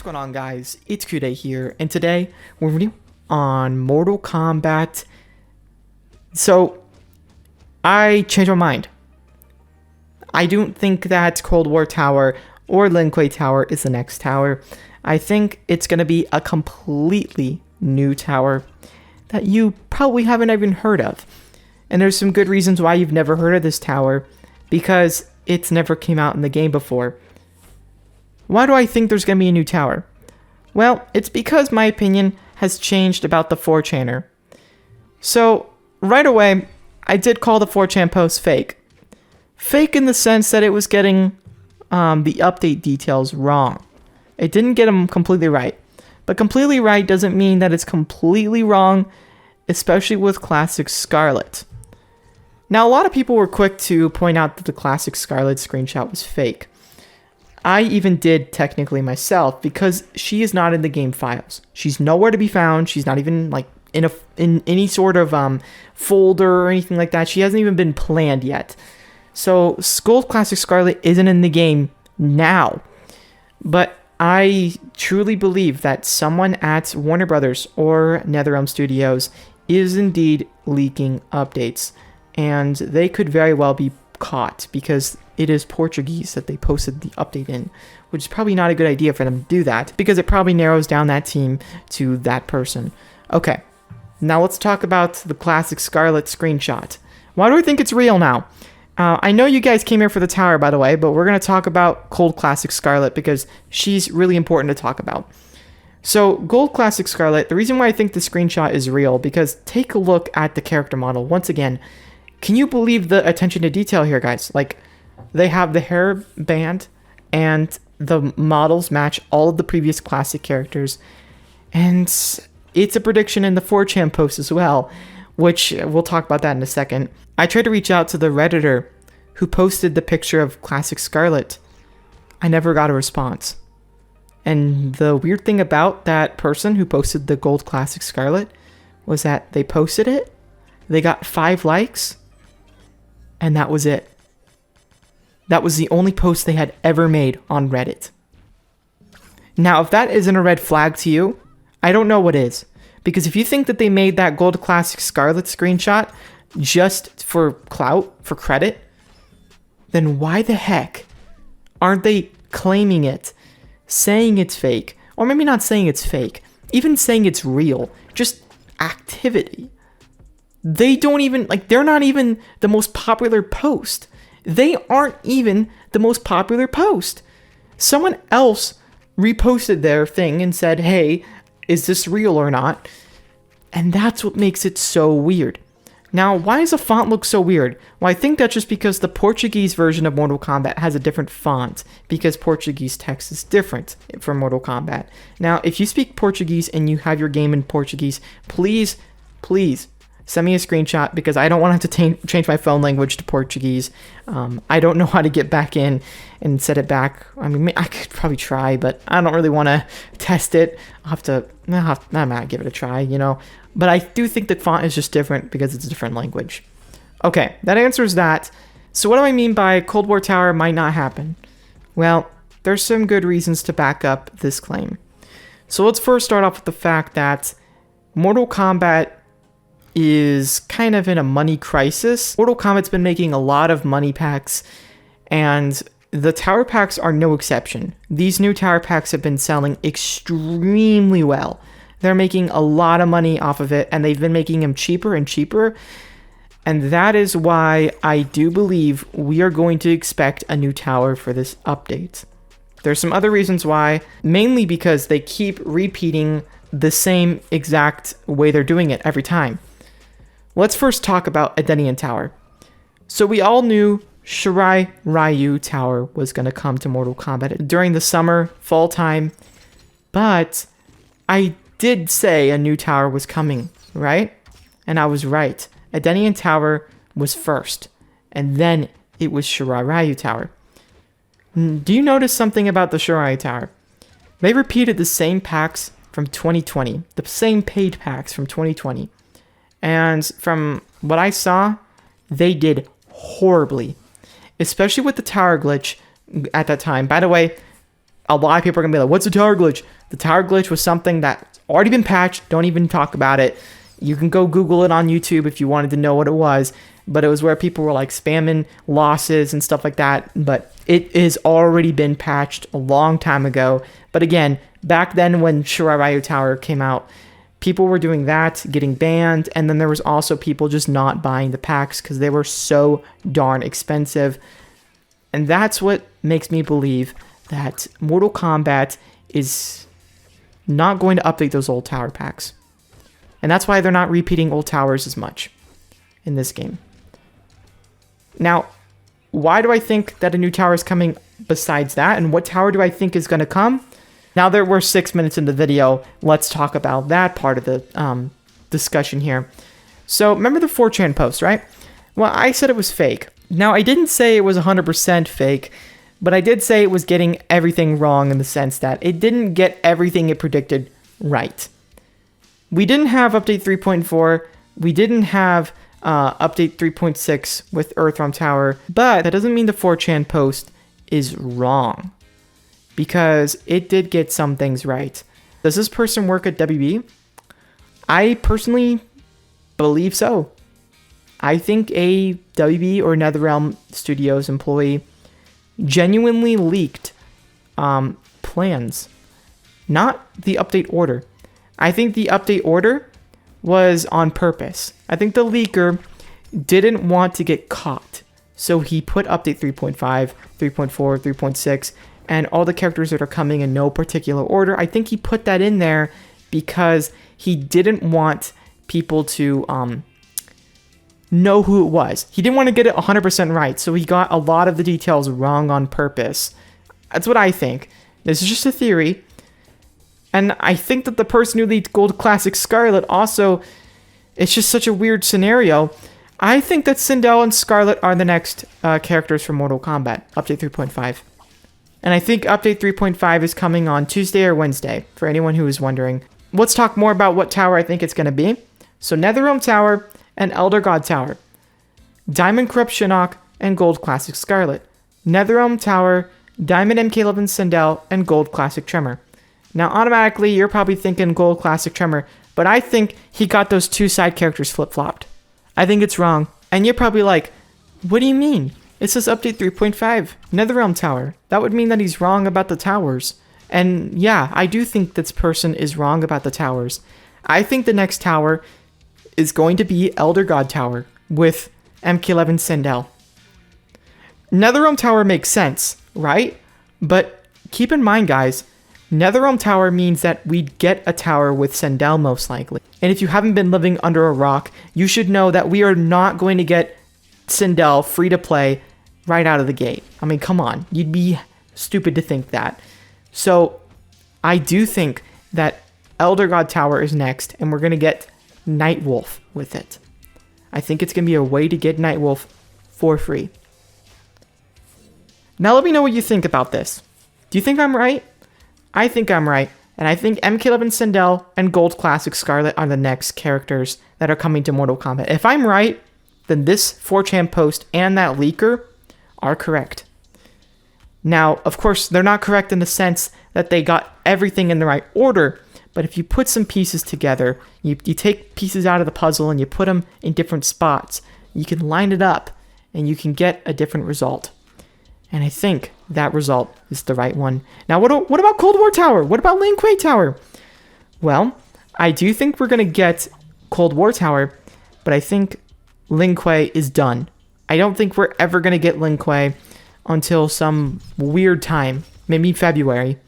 going on, guys? It's Q-Day here, and today we're reviewing on Mortal Kombat. So, I changed my mind. I don't think that Cold War Tower or Lin Kuei Tower is the next tower. I think it's going to be a completely new tower that you probably haven't even heard of. And there's some good reasons why you've never heard of this tower, because it's never came out in the game before. Why do I think there's going to be a new tower? Well, it's because my opinion has changed about the 4chaner. So, right away, I did call the 4chan post fake. Fake in the sense that it was getting the update details wrong. It didn't get them completely right. But completely right doesn't mean that it's completely wrong, especially with Klassic Skarlet. Now, a lot of people were quick to point out that the Klassic Skarlet screenshot was fake. I even did technically myself, because she is not in the game files. She's nowhere to be found. She's not even like in any sort of folder or anything like that. She hasn't even been planned yet. So Gold Klassic Skarlet isn't in the game now. But I truly believe that someone at Warner Brothers or NetherRealm Studios is indeed leaking updates. And they could very well be caught, because it is Portuguese that they posted the update in, which is probably not a good idea for them to do that, because it probably narrows down that team to that person. Okay, now let's talk about the Klassic Skarlet screenshot. Why do I think it's real now? I know you guys came here for the tower, by the way, but we're going to talk about Kold Klassic Skarlet because she's really important to talk about. So, Gold Klassic Skarlet, the reason why I think the screenshot is real, because take a look at the character model. Once again, can you believe the attention to detail here, guys? Like, they have the hair band, and the models match all of the previous classic characters. And it's a prediction in the 4chan post as well, which we'll talk about that in a second. I tried to reach out to the Redditor who posted the picture of Klassic Skarlet. I never got a response. And the weird thing about that person who posted the Gold Klassic Skarlet was that they posted it, they got 5 likes, and that was it. That was the only post they had ever made on Reddit. Now, if that isn't a red flag to you, I don't know what is. Because if you think that they made that Gold Klassic Skarlet screenshot just for clout, for credit, then why the heck aren't they claiming it, saying it's fake, or maybe not saying it's fake, even saying it's real, just activity? They don't even, like, they're not even the most popular post. They aren't even the most popular post. Someone else reposted their thing and said, hey, is this real or not? And that's what makes it so weird. Now, why does the font look so weird? Well, I think that's just because the Portuguese version of Mortal Kombat has a different font, because Portuguese text is different from Mortal Kombat. Now, if you speak Portuguese and you have your game in Portuguese, please send me a screenshot, because I don't want to have to change my phone language to Portuguese. I don't know how to get back in and set it back. I mean, I could probably try, but I don't really want to test it. I might give it a try, you know. But I do think the font is just different because it's a different language. Okay, that answers that. So what do I mean by Cold War Tower might not happen? Well, there's some good reasons to back up this claim. So let's first start off with the fact that Mortal Kombat is kind of in a money crisis. Mortal Kombat's been making a lot of money packs, and the tower packs are no exception. These new tower packs have been selling extremely well. They're making a lot of money off of it, and they've been making them cheaper and cheaper. And that is why I do believe we are going to expect a new tower for this update. There's some other reasons why, mainly because they keep repeating the same exact way they're doing it every time. Let's first talk about Edenian Tower. So we all knew Shirai Ryu Tower was going to come to Mortal Kombat during the summer, fall time, but I did say a new tower was coming, right? And I was right. Edenian Tower was first, and then it was Shirai Ryu Tower. Do you notice something about the Shirai Tower? They repeated the same packs from 2020, the same paid packs from 2020. And from what I saw, they did horribly, especially with the tower glitch at that time. By the way, a lot of people are going to be like, what's the tower glitch? The tower glitch was something that's already been patched. Don't even talk about it. You can go Google it on YouTube if you wanted to know what it was. But it was where people were like spamming losses and stuff like that. But it has already been patched a long time ago. But again, back then when Shirayu Tower came out, people were doing that, getting banned. And then there was also people just not buying the packs because they were so darn expensive. And that's what makes me believe that Mortal Kombat is not going to update those old tower packs. And that's why they're not repeating old towers as much in this game. Now, why do I think that a new tower is coming besides that? And what tower do I think is going to come? Now that we're 6 minutes in the video, let's talk about that part of the discussion here. So remember the 4chan post, right? Well, I said it was fake. Now, I didn't say it was 100% fake, but I did say it was getting everything wrong in the sense that it didn't get everything it predicted right. We didn't have update 3.4. We didn't have update 3.6 with Earthrealm Tower, but that doesn't mean the 4chan post is wrong because it did get some things right. Does this person work at WB? I personally believe so. I think a WB or NetherRealm Studios employee genuinely leaked plans, not the update order. I think the update order was on purpose. I think the leaker didn't want to get caught. So he put update 3.5, 3.4, 3.6, and all the characters that are coming in no particular order. I think he put that in there because he didn't want people to know who it was. He didn't want to get it 100% right, so he got a lot of the details wrong on purpose. That's what I think. This is just a theory. And I think that the person who leaked Gold Classic Skarlet also, it's just such a weird scenario. I think that Sindel and Scarlet are the next characters for Mortal Kombat, update 3.5. And I think update 3.5 is coming on Tuesday or Wednesday, for anyone who is wondering. Let's talk more about what tower I think it's going to be. So NetherRealm Tower and Elder God Tower. Diamond Corrupt Shinnok and Gold Classic Skarlet. NetherRealm Tower, Diamond MK11 Sindel, and Gold Classic Tremor. Now, automatically, you're probably thinking Gold Classic Tremor, but I think he got those two side characters flip-flopped. I think it's wrong. And you're probably like, what do you mean? It says update 3.5, NetherRealm Tower. That would mean that he's wrong about the towers. And yeah, I do think this person is wrong about the towers. I think the next tower is going to be Elder God Tower with MK11 Sindel. NetherRealm Tower makes sense, right? But keep in mind, guys, NetherRealm Tower means that we'd get a tower with Sindel most likely. And if you haven't been living under a rock, you should know that we are not going to get Sindel free to play right out of the gate. I mean, come on. You'd be stupid to think that. So I do think that Elder God Tower is next, and we're going to get Nightwolf with it. I think it's going to be a way to get Nightwolf for free. Now let me know what you think about this. Do you think I'm right? I think I'm right, and I think MK11 Sindel and Gold Classic Skarlet are the next characters that are coming to Mortal Kombat. If I'm right, then this 4chan post and that leaker are correct. Now, of course, they're not correct in the sense that they got everything in the right order, but if you put some pieces together, you take pieces out of the puzzle and you put them in different spots, you can line it up and you can get a different result. And I think that result is the right one. Now, what about Cold War Tower? What about Lin Kuei Tower? Well, I do think we're going to get Cold War Tower, but I think Lin Kuei is done. I don't think we're ever going to get Lin Kuei until some weird time, maybe February.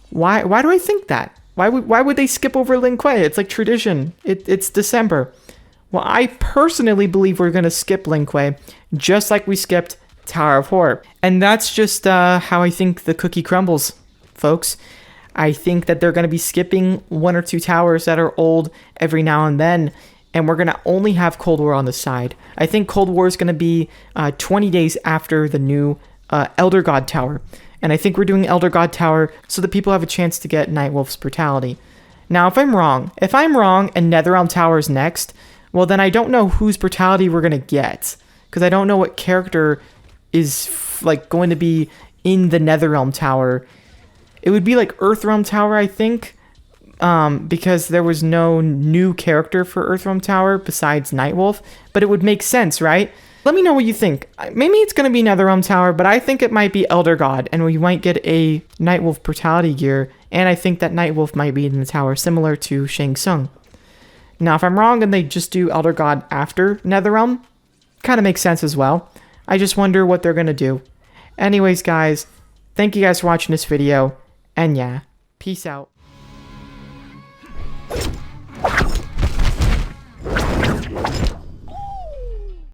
Why do I think that? Why would they skip over Lin Kuei? It's like tradition. It's December. Well, I personally believe we're going to skip Lin Kuei, just like we skipped Tower of Horror. And that's just how I think the cookie crumbles, folks. I think that they're going to be skipping one or two towers that are old every now and then, and we're going to only have Cold War on the side. I think Cold War is going to be 20 days after the new Elder God Tower. And I think we're doing Elder God Tower so that people have a chance to get Nightwolf's Brutality. Now, if I'm wrong and NetherRealm Tower is next, well, then I don't know whose Brutality we're going to get, because I don't know what character is like going to be in the NetherRealm Tower. It would be like Earthrealm Tower, I think, because there was no new character for Earthrealm Tower besides Nightwolf, but it would make sense, right? Let me know what you think. Maybe it's going to be Netherrealm Tower, but I think it might be Elder God, and we might get a Nightwolf brutality gear, and I think that Nightwolf might be in the tower, similar to Shang Tsung. Now, if I'm wrong and they just do Elder God after Netherrealm, kind of makes sense as well. I just wonder what they're going to do. Anyways, guys, thank you guys for watching this video, and yeah, peace out.